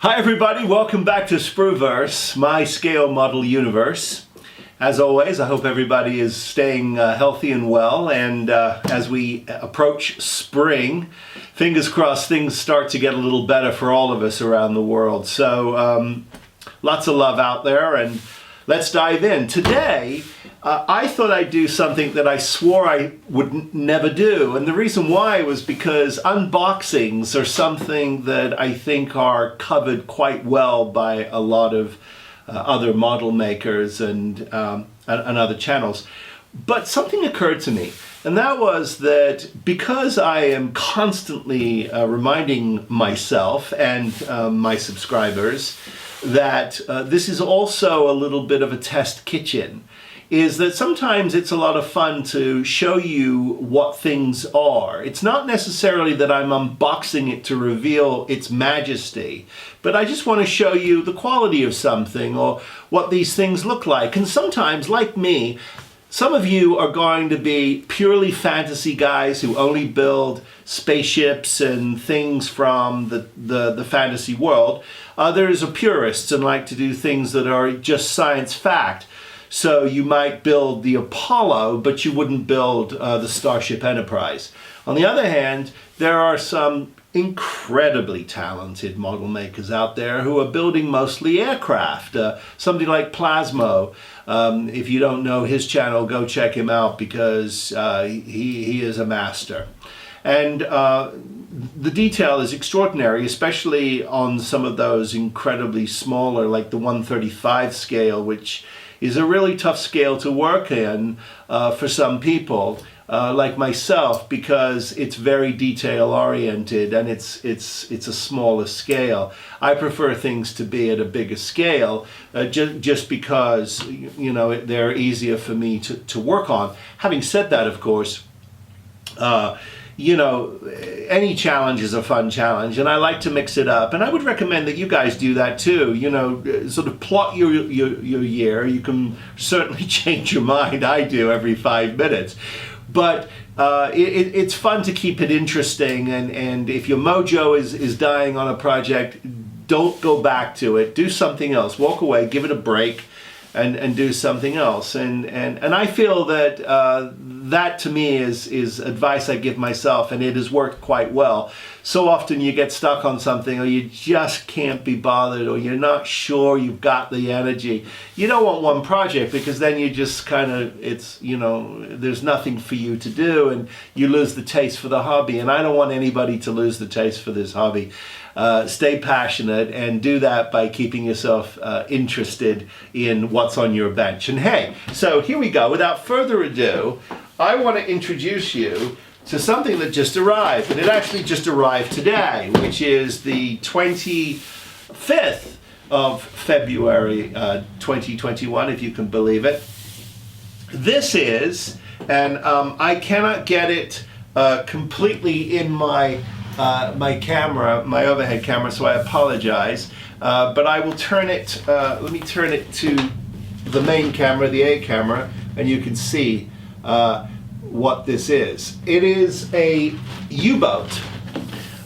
Hi everybody, welcome back to Sprueverse, my scale model universe. As always, I hope everybody is staying healthy and well, and as we approach spring, fingers crossed things start to get a little better for all of us around the world. So lots of love out there, and let's dive in. Today, I thought I'd do something that I swore I would never do. And the reason why was because unboxings are something that I think are covered quite well by a lot of other model makers and other channels. But something occurred to me, and that was that because I am constantly reminding myself and my subscribers that this is also a little bit of a test kitchen, is that sometimes it's a lot of fun to show you what things are. It's not necessarily that I'm unboxing it to reveal its majesty, but I just want to show you the quality of something or what these things look like. And sometimes, like me, some of you are going to be purely fantasy guys who only build spaceships and things from the fantasy world. Others are purists and like to do things that are just science fact. So you might build the Apollo, but you wouldn't build the Starship Enterprise. On the other hand, there are some incredibly talented model makers out there who are building mostly aircraft. Somebody like Plasmo. If you don't know his channel, go check him out because he is a master. And the detail is extraordinary, especially on some of those incredibly smaller, like the 135 scale, which is a really tough scale to work in for some people, like myself, because it's very detail oriented and it's a smaller scale. I prefer things to be at a bigger scale, just because they're easier for me to work on. Having said that, of course, any challenge is a fun challenge, and I like to mix it up, and I would recommend that you guys do that too. Sort of plot your year. You can certainly change your mind. I do every 5 minutes, but it's fun to keep it interesting, and if your mojo is dying on a project, don't go back to it. Do something else. Walk away, give it a break, and do something else. And I feel that that to me is advice I give myself, and it has worked quite well. So often you get stuck on something, or you just can't be bothered, or you're not sure you've got the energy. You don't want one project, because then you just kind of, there's nothing for you to do, and you lose the taste for the hobby. And I don't want anybody to lose the taste for this hobby. Stay passionate, and do that by keeping yourself interested in what's on your bench. And hey, so here we go. Without further ado, I want to introduce you to something that just arrived, and it actually just arrived today, which is the 25th of February 2021, if you can believe it. This is, and I cannot get it completely in my camera, my overhead camera, so I apologize. But I will turn it, let me turn it to the main camera, the A camera, and you can see what this is. It is a U-boat,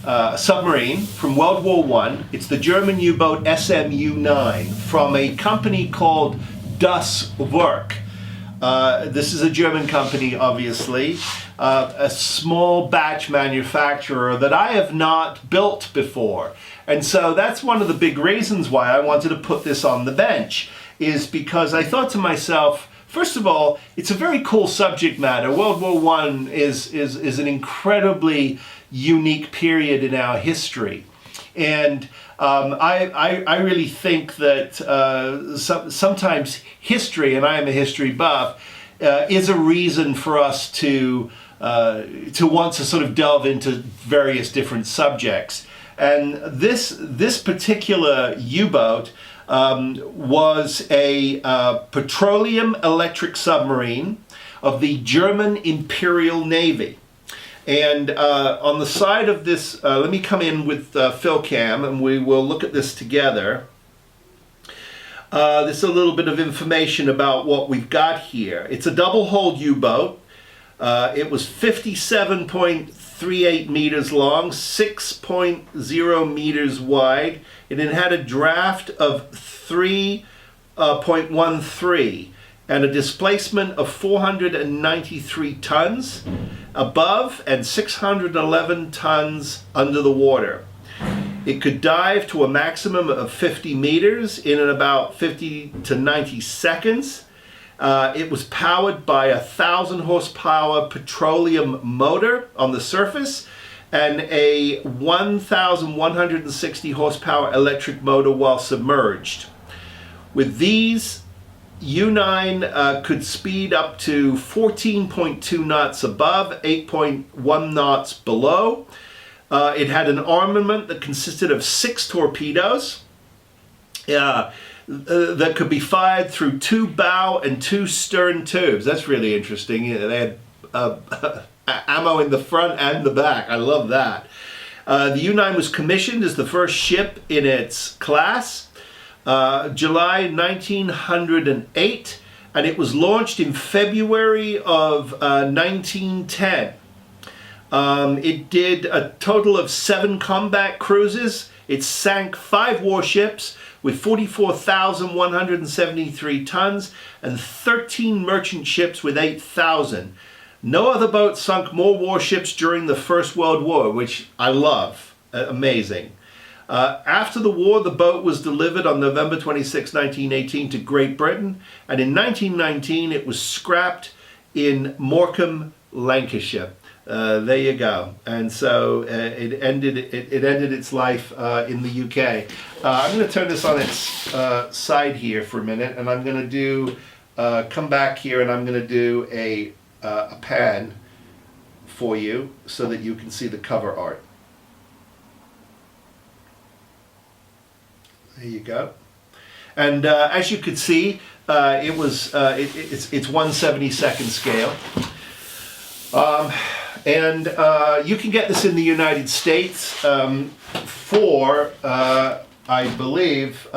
a submarine from World War I. It's the German U-boat SMU-9 from a company called Das Werk. This is a German company, obviously, a small batch manufacturer that I have not built before. And so that's one of the big reasons why I wanted to put this on the bench, is because I thought to myself, first of all, it's a very cool subject matter. World War I is an incredibly unique period in our history. And I really think that sometimes history, and I am a history buff, is a reason for us to want to sort of delve into various different subjects. And this particular U-boat was a petroleum electric submarine of the German Imperial Navy. And on the side of this, let me come in with PhilCam, and we will look at this together. There's a little bit of information about what we've got here. It's a double-hulled U-boat. It was 57.38 meters long, 6.0 meters wide, and it had a draft of 3.13 and a displacement of 493 tons above and 611 tons under the water. It could dive to a maximum of 50 meters in about 50 to 90 seconds. It was powered by a 1,000 horsepower petroleum motor on the surface and a 1,160 horsepower electric motor while submerged. With these, U9 could speed up to 14.2 knots above, 8.1 knots below. It had an armament that consisted of 6 torpedoes that could be fired through 2 bow and 2 stern tubes. That's really interesting. They had ammo in the front and the back. I love that. The U9 was commissioned as the first ship in its class, July 1908, and it was launched in February of 1910. It did a total of 7 combat cruises. It sank 5 warships with 44,173 tons and 13 merchant ships with 8,000. No other boat sunk more warships during the First World War, which I love. Amazing. After the war, the boat was delivered on November 26, 1918 to Great Britain, and in 1919 it was scrapped in Morecambe, Lancashire. There you go. And so it ended its life in the UK. I'm going to turn this on its side here for a minute, and I'm going to do come back here, and I'm going to do a pan for you so that you can see the cover art. There you go. And as you could see, it's 1/72 scale. And you can get this in the United States for, I believe,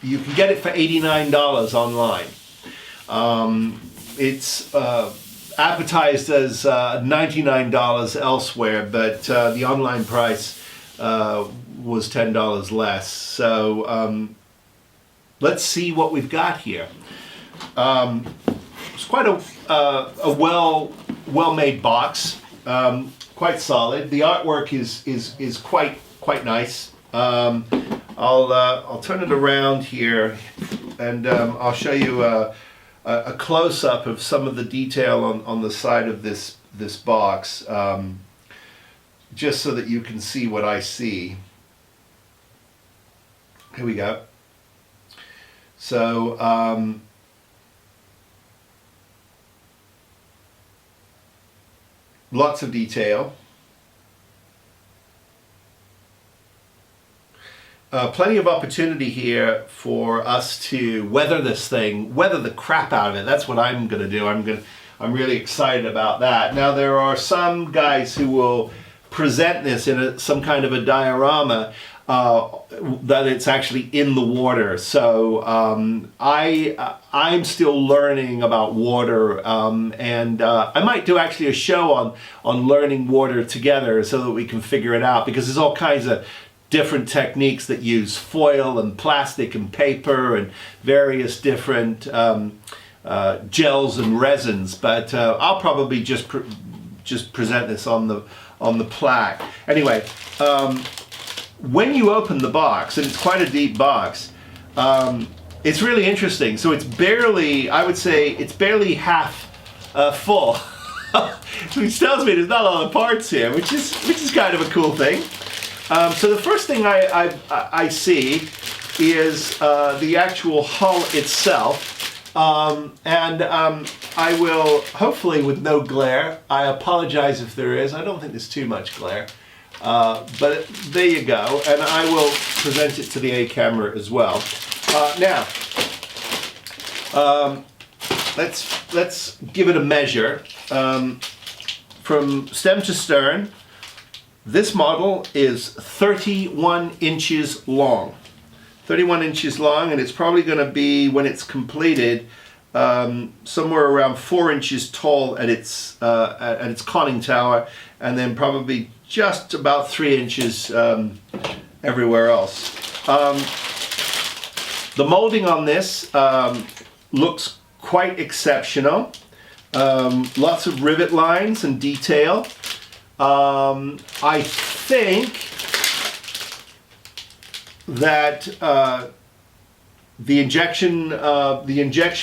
you can get it for $89 online. It's advertised as $99 elsewhere, but the online price was $10 less. So let's see what we've got here. It's quite a well-made box, quite solid. The artwork is quite nice. I'll turn it around here, and I'll show you a close-up of some of the detail on the side of this box, just so that you can see what I see. Here we go. So lots of detail. Plenty of opportunity here for us to weather this thing, weather the crap out of it. That's what I'm going to do. I'm really excited about that. Now, there are some guys who will present this in some kind of a diorama that it's actually in the water. So I'm still learning about water, and I might do actually a show on learning water together so that we can figure it out, because there's all kinds of different techniques that use foil and plastic and paper and various different gels and resins. But I'll probably just present this on the plaque. Anyway, when you open the box, and it's quite a deep box, it's really interesting. So it's barely, I would say, it's barely half full, which tells me there's not a lot of parts here, which is kind of a cool thing. So the first thing I see is the actual hull itself, and I will, hopefully with no glare, I apologize if there is, I don't think there's too much glare, but there you go, and I will present it to the A camera as well. Now, let's give it a measure. From stem to stern, this model is 31 inches long. 31 inches long, and it's probably going to be, when it's completed, somewhere around 4 inches tall at its conning tower, and then probably just about 3 inches everywhere else. The molding on this looks quite exceptional. Lots of rivet lines and detail. I think that the injection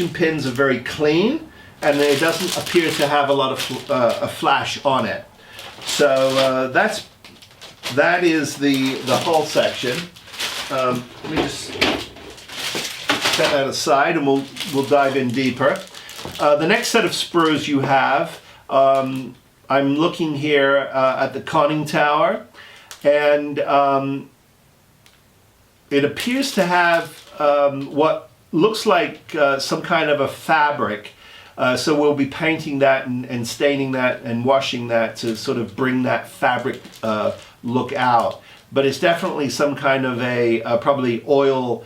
pins are very clean, and it doesn't appear to have a lot of a flash on it. So that is the hull section. Let me just set that aside, and we'll dive in deeper. The next set of sprues you have, I'm looking here at the conning tower, and it appears to have what looks like some kind of a fabric. So we'll be painting that and staining that and washing that to sort of bring that fabric look out. But it's definitely some kind of a probably oil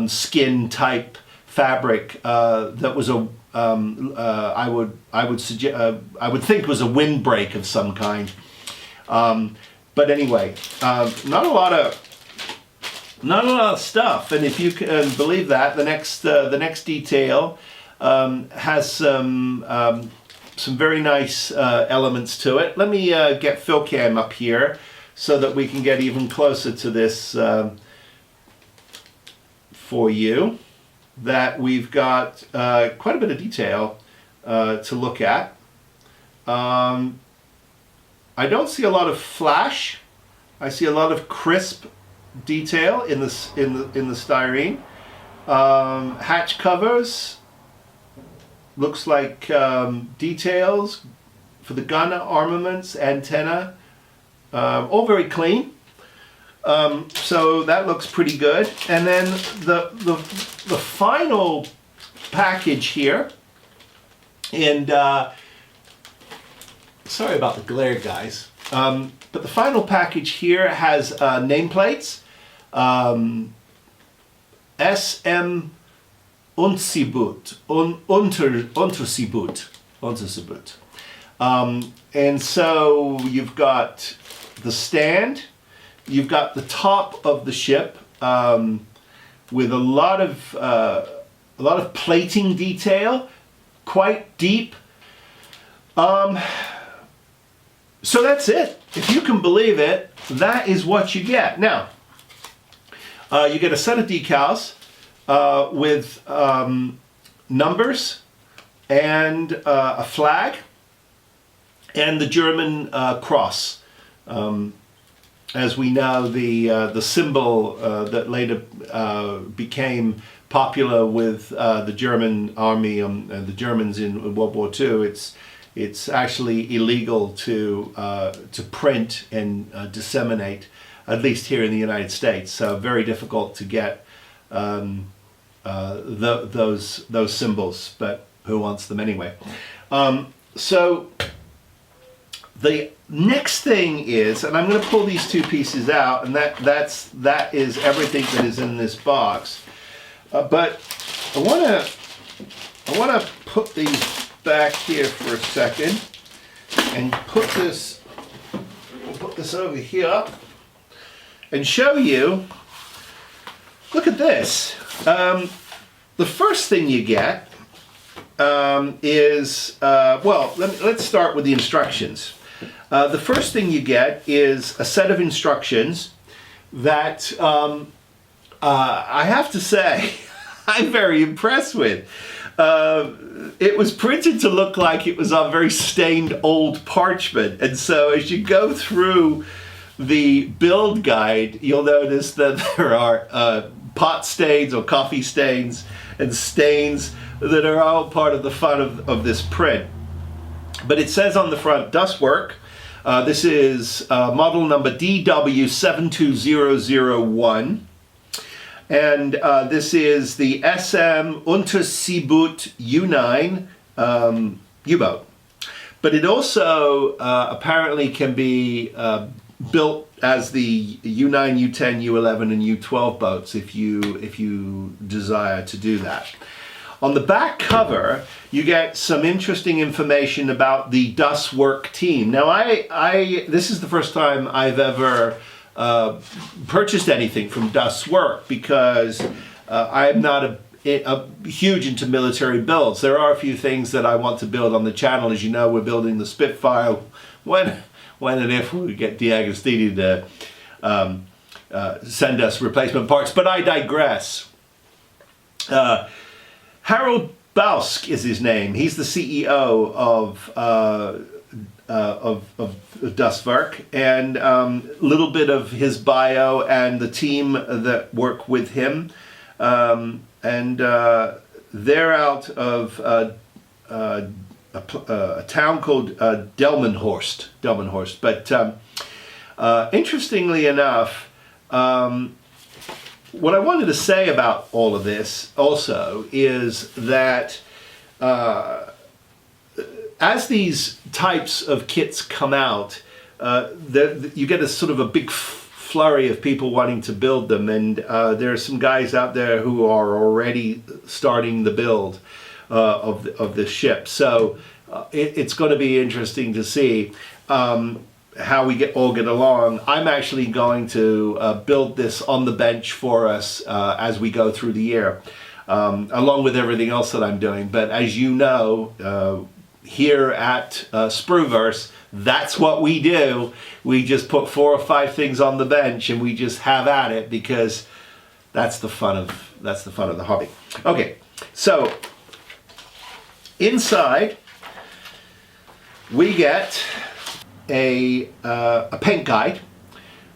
skin type fabric that was a I would think was a windbreak of some kind. But anyway, not a lot of stuff. And if you can believe that, the next detail has some very nice elements to it. Let me get PhilCam up here so that we can get even closer to this for you. That we've got quite a bit of detail to look at. I don't see a lot of flash. I see a lot of crisp detail in the styrene. Hatch covers looks like details for the gun armaments, antenna, all very clean. So that looks pretty good. And then the final package here, and sorry about the glare, guys, but the final package here has nameplates. SM Unterseeboot, Unterseeboot. And so you've got the stand, you've got the top of the ship with a lot of plating detail, quite deep. So that's it. If you can believe it, that is what you get. Now, you get a set of decals with numbers and a flag and the German cross. As we know, the symbol that later became popular with the German army and the Germans in World War II. It's actually illegal to print and disseminate, at least here in the United States. So very difficult to get those symbols, but who wants them anyway? So the next thing is, and I'm going to pull these two pieces out, and that is everything that is in this box. But I want to put these back here for a second and put this over here and show you. Look at this. The first thing you get is well. Let's start with the instructions. The first thing you get is a set of instructions that I have to say I'm very impressed with. It was printed to look like it was on very stained old parchment, and so as you go through the build guide, you'll notice that there are pot stains or coffee stains and stains that are all part of the fun of this print. But it says on the front, "Does Werk." This is model number DW72001. And this is the SM Unterseeboot U9 U-boat. But it also apparently can be built as the U9, U10, U11, and U12 boats if you desire to do that. On the back cover, you get some interesting information about the Werk team. Now, this is the first time I've ever purchased anything from Werk, because I'm not a huge into military builds. There are a few things that I want to build on the channel. As you know, we're building the Spitfire when and if we get D'Agostini to send us replacement parts, but I digress. Harold Bausk is his name. He's the CEO of Werk, and a little bit of his bio and the team that work with him. And they're out of a town called Delmenhorst. But interestingly enough, what I wanted to say about all of this also is that as these types of kits come out, you get a sort of a big flurry of people wanting to build them, and there are some guys out there who are already starting the build of this ship. So it's going to be interesting to see how we all get along. I'm actually going to build this on the bench for us as we go through the year, along with everything else that I'm doing. But as you know, here at Sprueverse, that's what we do. We just put 4 or 5 things on the bench and we just have at it, because that's the fun of the hobby. Okay, so inside we get a paint guide,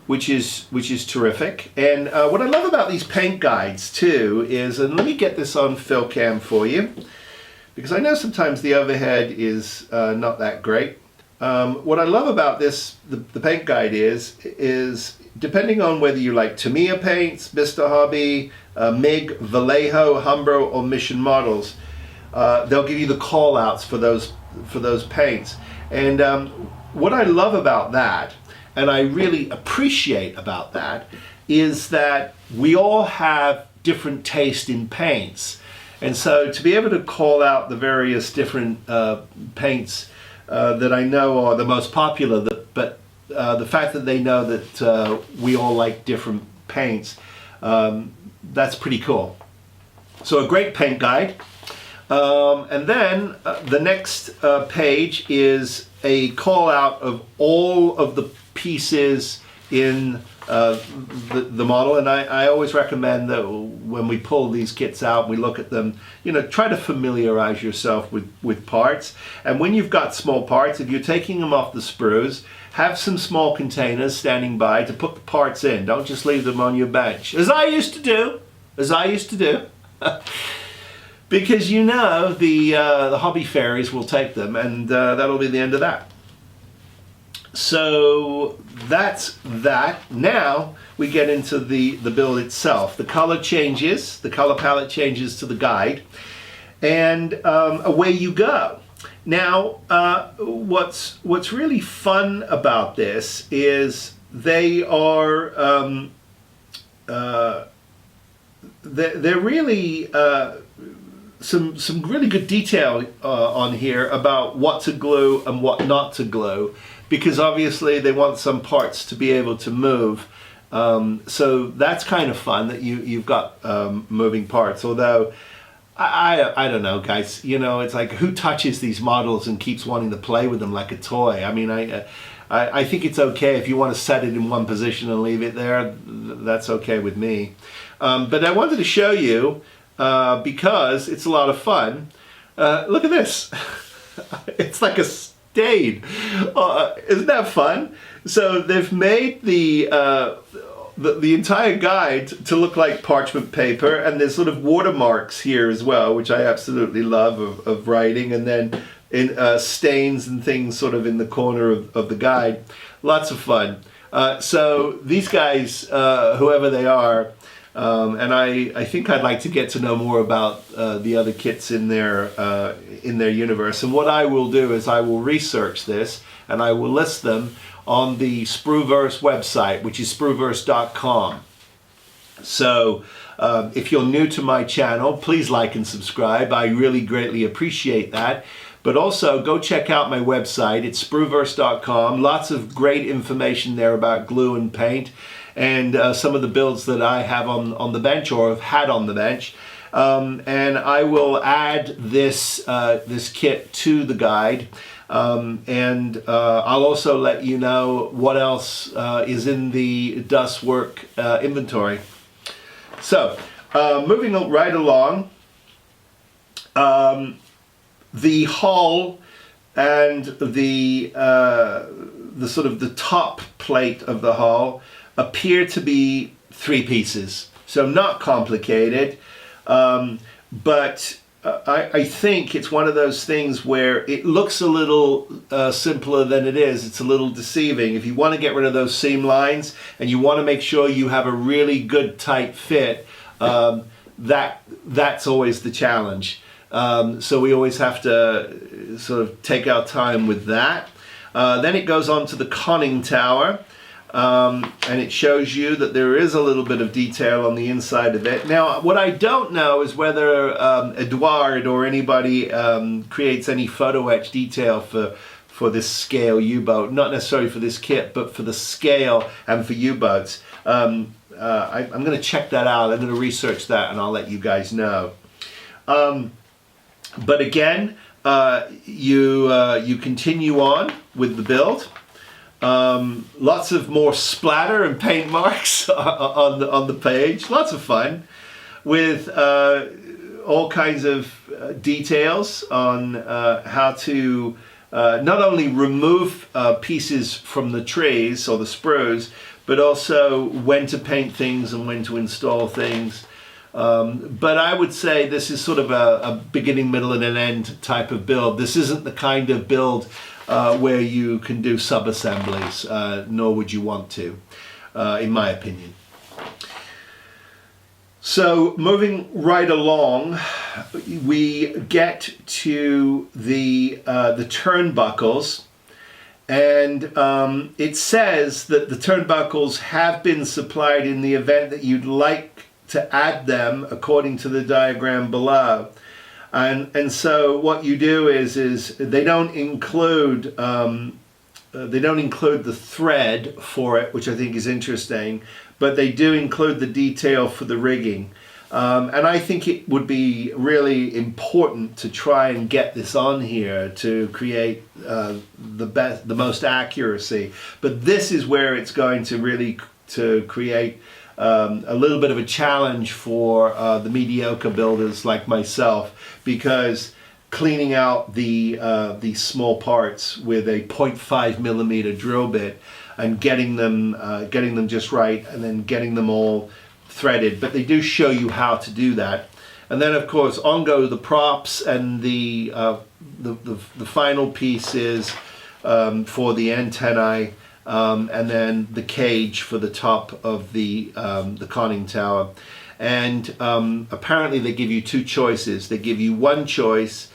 which is terrific. And what I love about these paint guides too is, and let me get this on fill cam for you, because I know sometimes the overhead is not that great. What I love about the paint guide is depending on whether you like Tamiya paints, Mr. Hobby, MIG, Vallejo, Umbro, or Mission models, they'll give you the call outs for those paints. And what I love about that, and I really appreciate about that, is that we all have different taste in paints. And so to be able to call out the various different paints that I know are the most popular, but the fact that they know that we all like different paints, that's pretty cool. So a great paint guide. And then the next page is a call out of all of the pieces in the model, and I always recommend that when we pull these kits out, we look at them, try to familiarize yourself with parts. And when you've got small parts, if you're taking them off the sprues, have some small containers standing by to put the parts in. Don't just leave them on your bench, as I used to do. Because the hobby fairies will take them, and that'll be the end of that. So that's that. Now we get into the build itself. The color palette changes to the guide, and away you go. Now what's really fun about this is they are they're really some really good detail on here about what to glue and what not to glue, because obviously they want some parts to be able to move. So that's kind of fun that you've got moving parts. Although I don't know, guys. It's like, who touches these models and keeps wanting to play with them like a toy? I mean, I think it's okay if you want to set it in one position and leave it there. That's okay with me. But I wanted to show you, because it's a lot of fun. Look at this. It's like a stain. Isn't that fun? So they've made the entire guide to look like parchment paper, and there's sort of watermarks here as well, which I absolutely love, of writing, and then in stains and things sort of in the corner of the guide. Lots of fun. So these guys, whoever they are, and I think I'd like to get to know more about the other kits in their universe. And what I will do is I will research this, and I will list them on the Sprueverse website, which is sprueverse.com. So If you're new to my channel, please like and subscribe. I really greatly appreciate that. But also go check out my website. It's sprueverse.com. Lots of great information there about glue and paint, and some of the builds that I have on the bench or have had on the bench. And I will add this kit to the guide, and I'll also let you know what else is in the Werk inventory. So moving right along, the hull and the sort of the top plate of the hull appear to be 3 pieces, so not complicated. But I think it's one of those things where it looks a little simpler than it is. It's a little deceiving. If you want to get rid of those seam lines and you want to make sure you have a really good tight fit, that's always the challenge. So we always have to sort of take our time with that. Then it goes on to the conning tower. And it shows you that there is a little bit of detail on the inside of it. Now, what I don't know is whether Edouard or anybody creates any photo etch detail for this scale U-boat. Not necessarily for this kit, but for the scale and for U-boats. I'm going to check that out. I'm going to research that, and I'll let you guys know. But again, you continue on with the build. Lots of more splatter and paint marks on the page. Lots of fun with all kinds of details on how to not only remove pieces from the trees or the sprues, but also when to paint things and when to install things. But I would say this is sort of a beginning, middle, and an end type of build. This isn't the kind of build where you can do sub-assemblies, nor would you want to, in my opinion. So moving right along, we get to the turnbuckles, and it says that the turnbuckles have been supplied in the event that you'd like to add them according to the diagram below. And so what you do is they don't include the thread for it, which I think is interesting, but they do include the detail for the rigging. And I think it would be really important to try and get this on here to create the most accuracy. But this is where it's going to really create a little bit of a challenge for the mediocre builders like myself, because cleaning out these small parts with a 0.5 millimeter drill bit and getting them just right, and then getting them all threaded. But they do show you how to do that. And then of course on go the props and the final pieces for the antennae. And then the cage for the top of the conning tower. And apparently they give you 2 choices. They give you one choice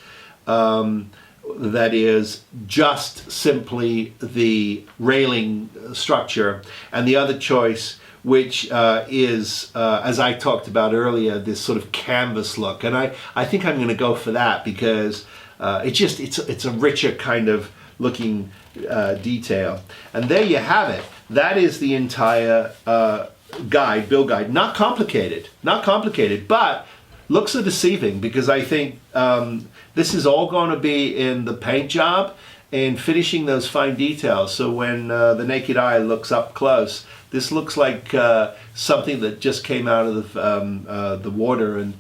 that is just simply the railing structure, and the other choice, which is, as I talked about earlier, this sort of canvas look. And I think I'm going to go for that, because it's a richer kind of looking detail. And there you have it. That is the entire build guide. Not complicated, but looks so deceiving, because I think this is all going to be in the paint job and finishing those fine details. So when the naked eye looks up close, this looks like something that just came out of the water and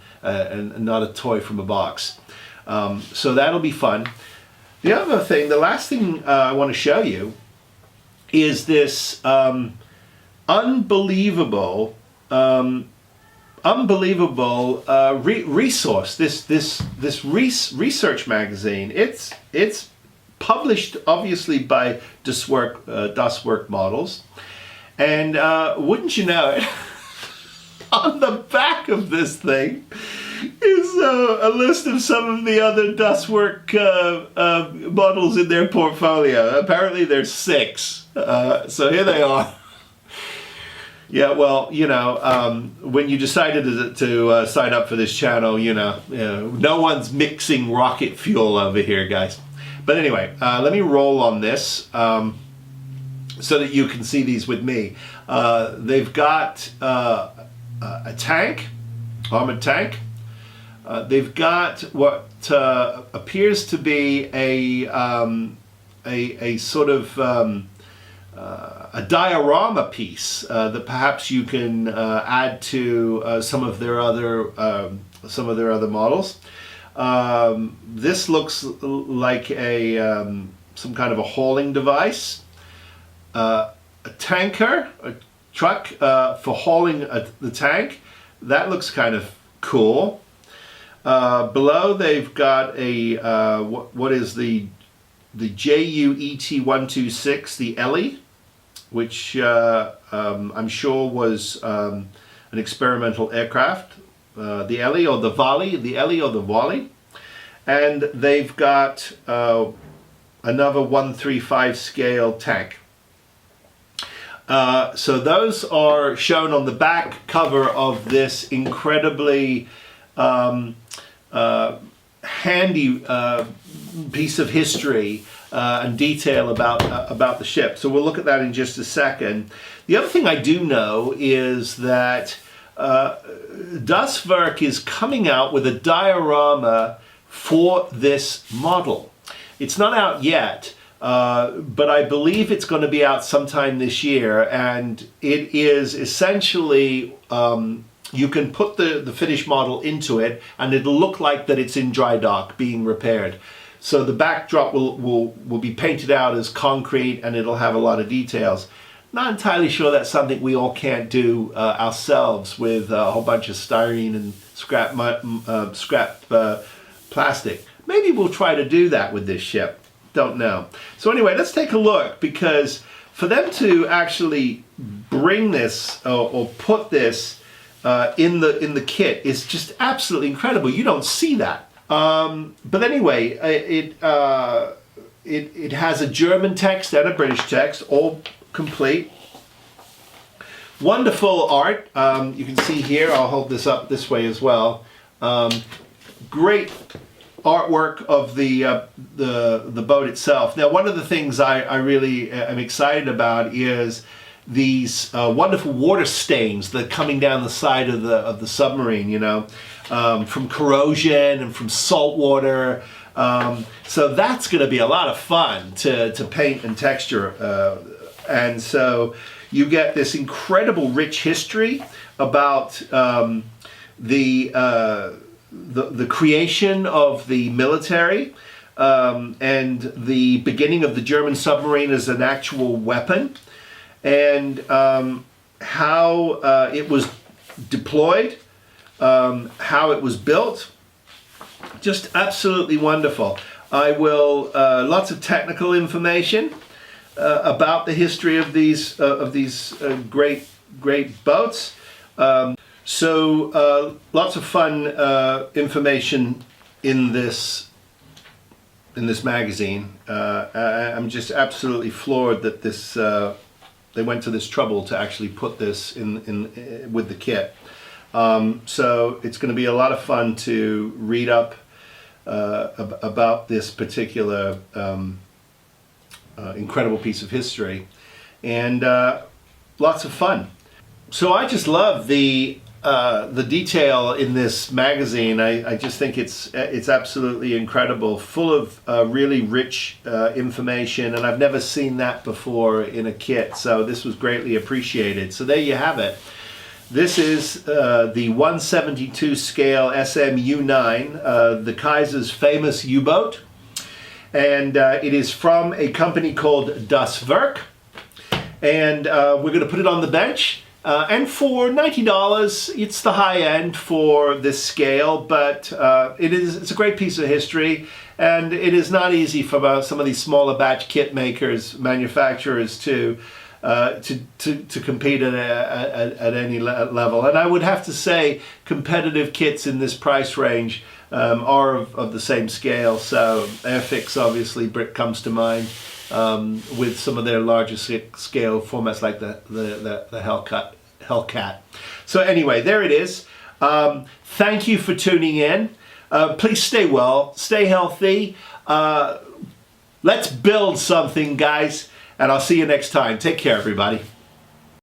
not a toy from a box. So that'll be fun. The other thing, the last thing I want to show you is this unbelievable resource. This research magazine. It's published obviously by Werk Models, and wouldn't you know it, on the back of this thing is a list of some of the other Werk models in their portfolio. Apparently there's 6. So here they are. Yeah, well, when you decided to sign up for this channel, no one's mixing rocket fuel over here, guys. But anyway, let me roll on this so that you can see these with me. They've got a tank, armored tank. They've got what appears to be a sort of a diorama piece that perhaps you can add to some of their other models. This looks like some kind of a hauling device, a tanker, a truck for hauling the tank. That looks kind of cool. Below they've got a what is the JUET-126, the Ellie, which I'm sure was an experimental aircraft. The Ellie or the Volley, and they've got another 135 scale tank. So those are shown on the back cover of this incredibly handy piece of history and detail about the ship. So we'll look at that in just a second. The other thing I do know is that Das Werk is coming out with a diorama for this model. It's not out yet, but I believe it's going to be out sometime this year, and it is essentially you can put the finished model into it and it'll look like that it's in dry dock being repaired. So the backdrop will be painted out as concrete and it'll have a lot of details. Not entirely sure that's something we all can't do ourselves with a whole bunch of styrene and scrap plastic. Maybe we'll try to do that with this ship. Don't know. So anyway, let's take a look, because for them to actually bring this or put this in the kit is just absolutely incredible. You don't see that. But anyway, it has a German text and a British text, all complete. Wonderful art. You can see here, I'll hold this up this way as well. Great artwork of the boat itself. Now, one of the things I really am excited about is these wonderful water stains that are coming down the side of the submarine, from corrosion and from salt water. So that's going to be a lot of fun to paint and texture. And so you get this incredible rich history about the creation of the military and the beginning of the German submarine as an actual weapon, and how it was deployed, how it was built. Just absolutely wonderful. I will lots of technical information about the history of these great boats. So lots of fun information in this magazine. I'm just absolutely floored that they went to this trouble to actually put this in with the kit. So it's going to be a lot of fun to read up about this particular incredible piece of history, and lots of fun. So I just love the detail in this magazine. I just think it's absolutely incredible, full of really rich information, and I've never seen that before in a kit, so this was greatly appreciated. So there you have it. This is the 172 scale SMU-9, the Kaiser's famous U-boat, and it is from a company called Das Werk, and we're going to put it on the bench. And for $90, it's the high end for this scale, but it's a great piece of history, and it is not easy for some of these smaller batch kit manufacturers to compete at any level. And I would have to say competitive kits in this price range are of the same scale. So Airfix obviously comes to mind with some of their larger scale formats like the Hellcat. So anyway, there it is. Thank you for tuning in. Please stay well, stay healthy. Let's build something, guys. And I'll see you next time. Take care, everybody.